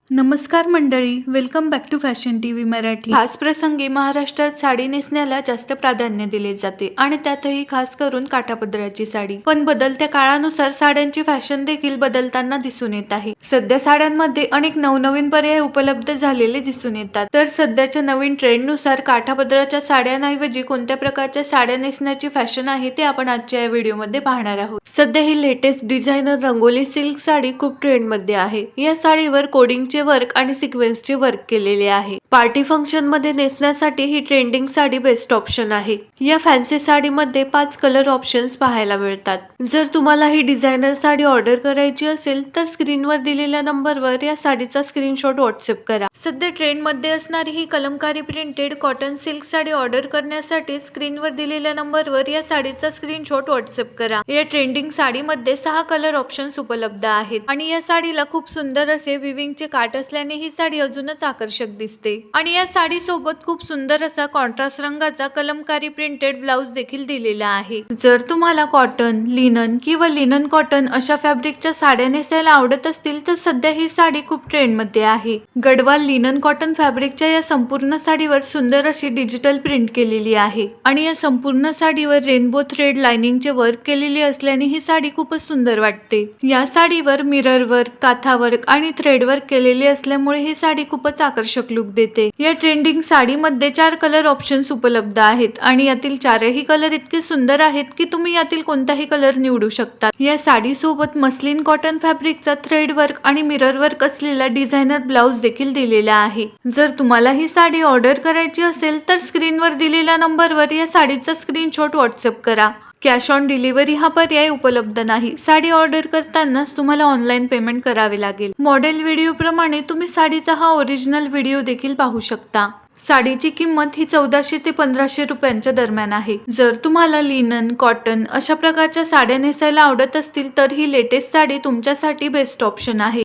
नमस्कार मंडळी, welcome back to fashion TV Marathi. खास प्रसंगी महाराष्ट्रात साडी नेसण्याला जास्त प्राधान्य दिले जाते आणि त्यातही खास करून काठापदराची साडी। पण बदलत्या काळानुसार साड्यांची फॅशन देखील बदलताना दिसून येत आहे। सध्या साड्यांमध्ये अनेक नवनवीन पर्याय उपलब्ध झालेले दिसून येतात। तर सध्याच्या नवीन ट्रेंडनुसार काठापदराच्या साड्यांऐवजी कोणत्या प्रकारच्या साड्या नेसण्याची फॅशन आहे ते आपण आजच्या या व्हिडिओमध्ये पाहणार आहोत। सध्या ही latest designer rangoli silk sari खूप ट्रेंडमध्ये आहे। या साडीवर कोडिंगचे वर्क आणि सिक्वेन्सचे वर्क केलेले आहे। पार्टी फंक्शन मध्ये नेसण्यासाठी ही ट्रेंडिंग साडी बेस्ट ऑप्शन आहे। या फॅन्सी साडीमध्ये 5 कलर ऑप्शन्स पाहायला मिळतात। जर तुम्हाला ही डिझायनर साडी ऑर्डर करायची असेल तर स्क्रीनवर दिलेल्या नंबरवर या साडीचा स्क्रीनशॉट व्हॉट्सअप करा। सध्या ट्रेंड मध्ये असणारी ही Kalamkari printed cotton silk sari order करण्यासाठी स्क्रीनवर दिलेल्या नंबरवर या साडीचा स्क्रीनशॉट व्हॉट्सअप करा। या ट्रेंडिंग साडीमध्ये 6 कलर ऑप्शन्स उपलब्ध आहेत आणि या साडीला खूप सुंदर असे विविंगचे काठ असल्याने ही साडी अजूनच आकर्षक दिसते। आणि या साडी सोबत खूप सुंदर असा कॉन्ट्रास्ट रंगाचा कलमकारी प्रिंटेड ब्लाउज देखील दिलेला आहे। जर तुम्हाला कॉटन, लिनन किंवा लिनन कॉटन अशा फॅब्रिकच्या साड्या नेसायला आवडत असतील तर सध्या ही साडी खूप ट्रेंड मध्ये आहे। गडवाल लिनन कॉटन फॅब्रिकच्या या संपूर्ण साडीवर सुंदर अशी डिजिटल प्रिंट केलेली आहे आणि या संपूर्ण साडीवर रेनबो थ्रेड लाइनिंगचे वर्क केलेली असल्याने ही साडी खूपच सुंदर वाटते। या साडीवर मिरर वर्क, काथा वर्क आणि थ्रेड वर्क केलेले असल्यामुळे ही साडी खूपच आकर्षक लुक देते। या ट्रेंडिंग साडीमध्ये 4 कलर ऑप्शन्स उपलब्ध आहेत आणि यातील 4ही कलर इतके सुंदर आहेत की तुम्ही यातील कोणताही कलर निवडू शकता। या साडी सोबत मस्लिन कॉटन फॅब्रिकचा थ्रेड वर्क आणि मिरर वर्क असलेला डिझायनर ब्लाउज देखील दिलेला आहे। जर तुम्हाला ही साडी ऑर्डर करायची असेल तर स्क्रीनवर दिलेल्या नंबरवर या साडीचा स्क्रीनशॉट व्हॉट्सअप करा। कॅश ऑन डिलिव्हरी हा पर्याय उपलब्ध नाही। साडी ऑर्डर करतानाच तुम्हाला ऑनलाईन पेमेंट करावे लागेल। मॉडेल व्हिडिओ प्रमाणे तुम्ही साडीचा हा ओरिजिनल व्हिडिओ देखील पाहू शकता। साडीची किंमत ही 1400 ते 1500 रुपयांच्या दरम्यान आहे। जर तुम्हाला लिनन, कॉटन अशा प्रकारच्या साड्या नेसायला आवडत असतील तर ही लेटेस्ट साडी तुमच्यासाठी बेस्ट ऑप्शन आहे।